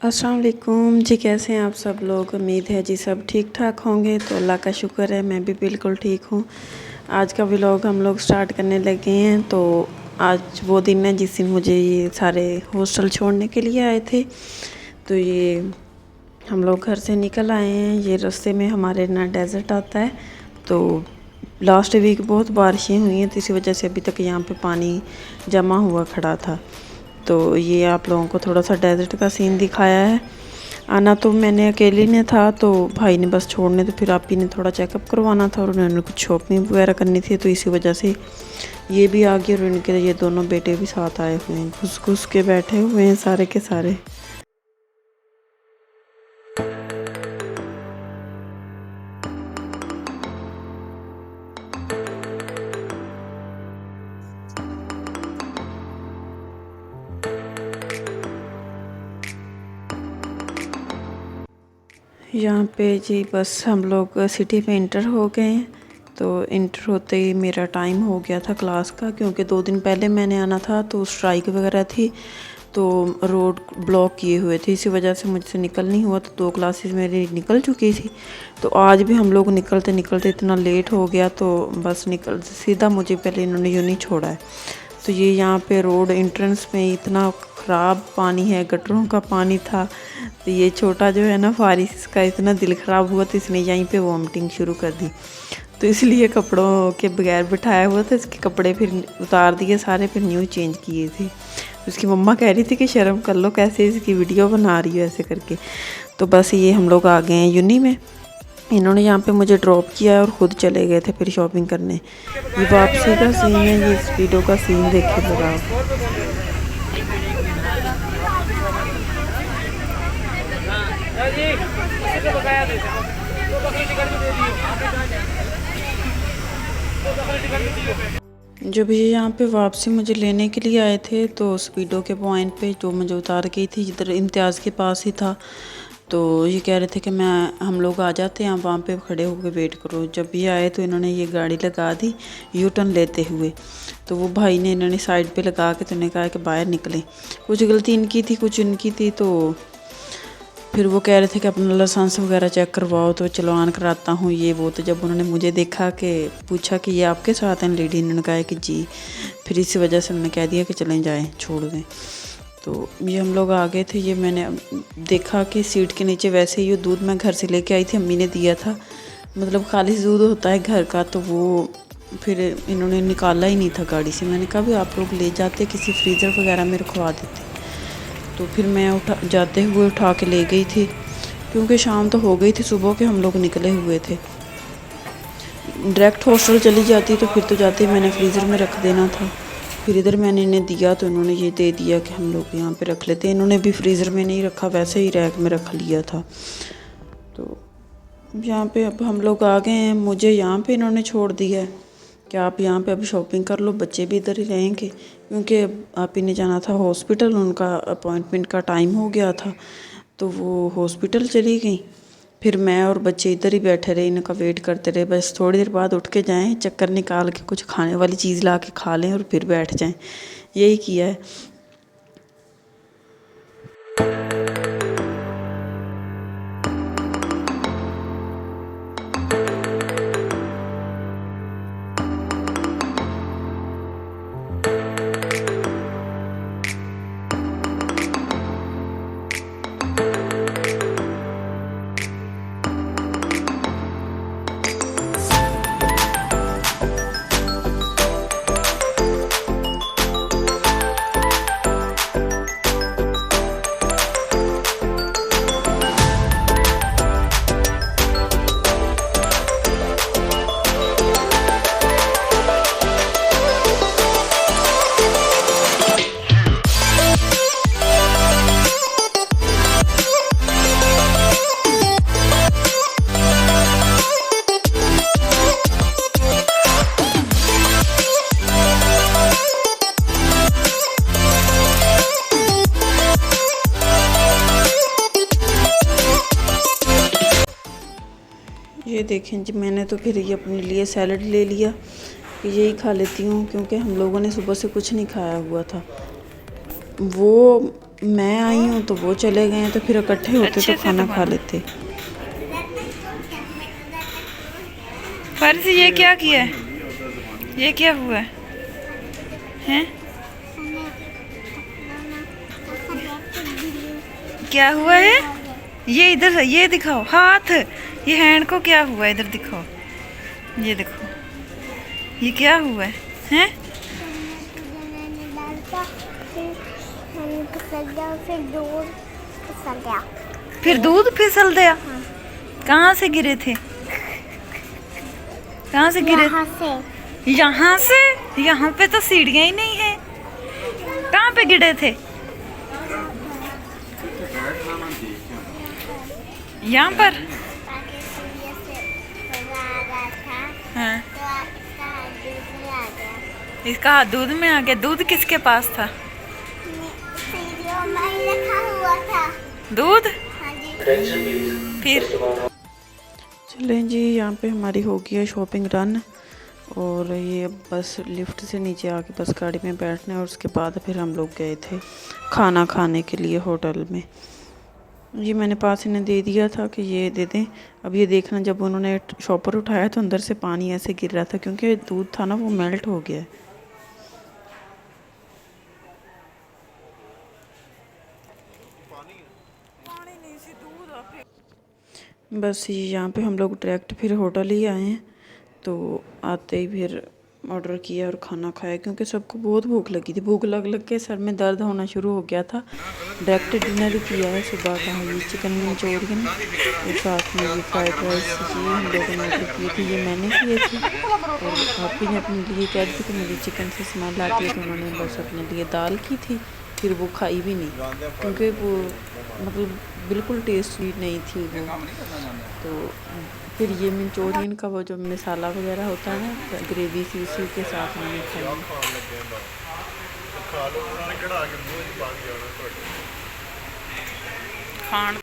अस्सलाम वालेकुम जी। कैसे हैं आप सब लोग? उम्मीद है जी सब ठीक ठाक होंगे। तो अल्लाह का शुक्र है मैं भी बिल्कुल ठीक हूँ। आज का व्लॉग हम लोग स्टार्ट करने लगे हैं। तो आज वो दिन है जिस दिन मुझे ये सारे हॉस्टल छोड़ने के लिए आए थे। तो ये हम लोग घर से निकल आए हैं। ये रास्ते में हमारे ना डेजर्ट आता है। तो लास्ट वीक बहुत बारिशें हुई हैं, तो इसी वजह से अभी तक यहाँ पे पानी जमा हुआ खड़ा था। तो ये आप लोगों को थोड़ा सा डेजर्ट का सीन दिखाया है। आना तो मैंने अकेले ने था, तो भाई ने बस छोड़ने, तो फिर आप ही ने थोड़ा चेकअप करवाना था और उन्होंने कुछ शॉपिंग वगैरह करनी थी, तो इसी वजह से ये भी आ गए और इनके ये दोनों बेटे भी साथ आए हुए हैं। घुस घुस के बैठे हुए हैं सारे के सारे। यहाँ पे जी बस हम लोग सिटी में इंटर हो गए हैं। तो इंटर होते ही मेरा टाइम हो गया था क्लास का, क्योंकि 2 दिन पहले मैंने आना था तो स्ट्राइक वगैरह थी, तो रोड ब्लॉक किए हुए थे, इसी वजह से मुझसे निकल नहीं हुआ। तो 2 क्लासेस मेरी निकल चुकी थी। तो आज भी हम लोग निकलते निकलते इतना लेट हो गया, तो बस निकल सीधा मुझे पहले इन्होंने यूँ नहीं छोड़ा है। तो ये यहाँ पे रोड एंट्रेंस में इतना ख़राब पानी है, गटरों का पानी था। तो ये छोटा जो है ना फारिस, इसका इतना दिल ख़राब हुआ तो इसने यहीं पे वॉमिटिंग शुरू कर दी। तो इसलिए कपड़ों के बगैर बिठाया हुआ था। इसके कपड़े फिर उतार दिए सारे, फिर न्यू चेंज किए थे। उसकी मम्मा कह रही थी कि शर्म कर लो, कैसे इसकी वीडियो बना रही हो ऐसे करके। तो बस ये हम लोग आ गए हैं यूनी में। इन्होंने यहाँ पे मुझे ड्रॉप किया और ख़ुद चले गए थे फिर शॉपिंग करने। ये वापसी का सीन है, ये स्पीडो का सीन देखे ज़रा आप। जब ये यहाँ पे वापसी मुझे लेने के लिए आए थे, तो स्पीडो के पॉइंट पे जो मुझे उतार गई थी, इधर इम्तियाज़ के पास ही था। तो ये कह रहे थे कि हम लोग आ जाते हैं, वहाँ पे खड़े होकर वेट करो। जब ये आए तो इन्होंने ये गाड़ी लगा दी यू टर्न लेते हुए। तो वो भाई ने इन्होंने साइड पे लगा के तो उन्होंने कहा कि बाहर निकलें। कुछ गलती इनकी थी, कुछ इनकी थी। तो फिर वो कह रहे थे कि अपना लाइसेंस वगैरह चेक करवाओ, तो चलवान कराता हूँ ये वो। तो जब उन्होंने मुझे देखा कि पूछा कि ये आपके साथ हैं लेडी, इन्होंने कहा कि जी। फिर इसी वजह से उन्होंने कह दिया कि चलें जाएं, छोड़ दें। तो ये हम लोग आ गए थे। ये मैंने देखा कि सीट के नीचे वैसे ही वो दूध मैं घर से लेके आई थी, अम्मी ने दिया था, मतलब खालिश दूध होता है घर का, तो वो फिर इन्होंने निकाला ही नहीं था गाड़ी से। मैंने कहा भी आप लोग ले जाते, किसी फ्रीज़र वगैरह में रखवा देते। तो फिर मैं जाते हुए उठा के ले गई थी, क्योंकि शाम तो हो गई थी, सुबह के हम लोग निकले हुए थे। डायरेक्ट हॉस्टल चली जाती तो फिर तो जाते ही मैंने फ्रीज़र में रख देना था। फिर इधर मैंने इन्हें दिया तो इन्होंने ये दे दिया कि हम लोग यहाँ पे रख लेते। इन्होंने भी फ्रीज़र में नहीं रखा, वैसे ही रैक में रख लिया था। तो यहाँ पे अब हम लोग आ गए हैं। मुझे यहाँ पे इन्होंने छोड़ दिया है कि आप यहाँ पे अभी शॉपिंग कर लो, बच्चे भी इधर ही रहेंगे, क्योंकि आप ही ने जाना था हॉस्पिटल, उनका अपॉइंटमेंट का टाइम हो गया था। तो वो हॉस्पिटल चली गई। फिर मैं और बच्चे इधर ही बैठे रहे, इनका वेट करते रहे। बस थोड़ी देर बाद उठ के जाएं, चक्कर निकाल के कुछ खाने वाली चीज़ ला के खा लें और फिर बैठ जाएं। यही किया है। ये देखें जी, मैंने तो फिर ये अपने लिए सैलड ले लिया कि यही खा लेती हूँ, क्योंकि हम लोगों ने सुबह से कुछ नहीं खाया हुआ था। वो मैं आई हूँ तो वो चले गए हैं, तो फिर इकट्ठे होते तो खाना खा लेते। फर्ज ये क्या किया है, ये क्या हुआ है हैं? क्या हुआ है? ये इधर ये दिखाओ हाथ, ये हैंड को क्या हुआ इधर दिखाओ, ये देखो ये क्या हुआ है हैं? फिर दूध फिसल गया। हाँ। कहाँ से गिरे थे? कहाँ से गिरे? यहाँ से। यहाँ पे तो सीढ़ियाँ ही नहीं है, कहाँ पे गिरे थे? यहाँ पर। हाँ। इसका हाथ दूध में आ गया। दूध किसके पास था? दूध। फिर चलें जी, यहाँ पे हमारी हो गई है शॉपिंग डन, और ये बस लिफ्ट से नीचे आके बस गाड़ी में बैठने, और उसके बाद फिर हम लोग गए थे खाना खाने के लिए होटल में। ये मैंने पास इन्हें दे दिया था कि ये दे दें। अब ये देखना, जब उन्होंने शॉपर उठाया तो अंदर से पानी ऐसे गिर रहा था, क्योंकि दूध था ना वो मेल्ट हो गया है। बस ये यहाँ पे हम लोग डायरेक्ट फिर होटल ही आए हैं, तो आते ही फिर ऑर्डर किया और खाना खाया, क्योंकि सबको बहुत भूख लगी थी। भूख लग के सर में दर्द होना शुरू हो गया था। डायरेक्ट डिनर ही किया है सुबह का। ये चिकन मंचूरियन और साथ में ये फ्राइड राइस ये हम लोगों ने ऑर्डर किए थे, ये मैंने किए थे। और आप ने अपने लिए कह रही थी कि मुझे चिकन से स्मेल आती है, तो उन्होंने बस अपने लिए दाल की थी। फिर वो खाई भी नहीं, क्योंकि वो मतलब बिल्कुल टेस्टी नहीं थी वो। तो फिर ये मंचूरियन का वो जो मसाला वगैरह होता है ना, ग्रेवी सी, उसी के साथ मैंने खाई। खान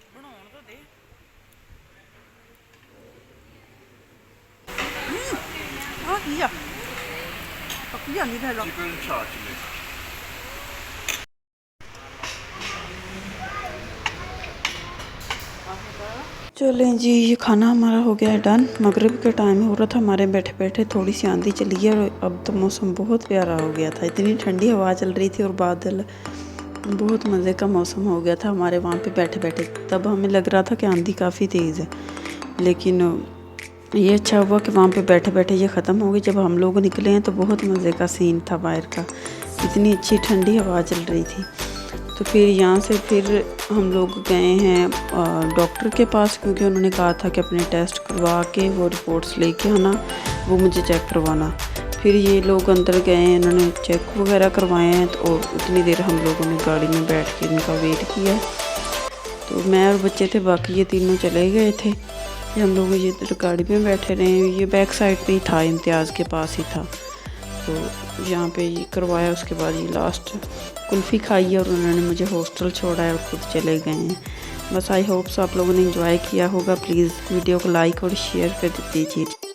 चलें जी, ये खाना हमारा हो गया है डन। मगरिब के टाइम हो रहा था, हमारे बैठे बैठे थोड़ी सी आंधी चली है, और अब तो मौसम बहुत प्यारा हो गया था। इतनी ठंडी हवा चल रही थी और बादल, बहुत मज़े का मौसम हो गया था हमारे वहाँ पे बैठे बैठे। तब हमें लग रहा था कि आंधी काफ़ी तेज़ है, लेकिन ये अच्छा हुआ कि वहाँ पे बैठे बैठे ये ख़त्म हो गई। जब हम लोग निकले हैं तो बहुत मज़े का सीन था बाहर का, इतनी अच्छी ठंडी हवा चल रही थी। तो फिर यहाँ से फिर हम लोग गए हैं डॉक्टर के पास, क्योंकि उन्होंने कहा था कि अपने टेस्ट करवा के वो रिपोर्ट्स लेके आना, वो मुझे चेक करवाना। फिर ये लोग अंदर गए हैं, इन्होंने चेक वगैरह करवाए हैं। तो उतनी देर हम लोगों ने गाड़ी में बैठ के इनका वेट किया। तो मैं और बच्चे थे, बाकी ये तीनों चले गए थे। हम लोग ये गाड़ी में बैठे रहे। ये बैक साइड पे ही था, इम्तियाज़ के पास ही था। तो यहाँ पे ये करवाया, उसके बाद ये लास्ट कुल्फ़ी खाई और उन्होंने मुझे हॉस्टल छोड़ा है और खुद चले गए हैं। बस आई होप्स आप लोगों ने एंजॉय किया होगा। प्लीज़ वीडियो को लाइक और शेयर कर दीजिए।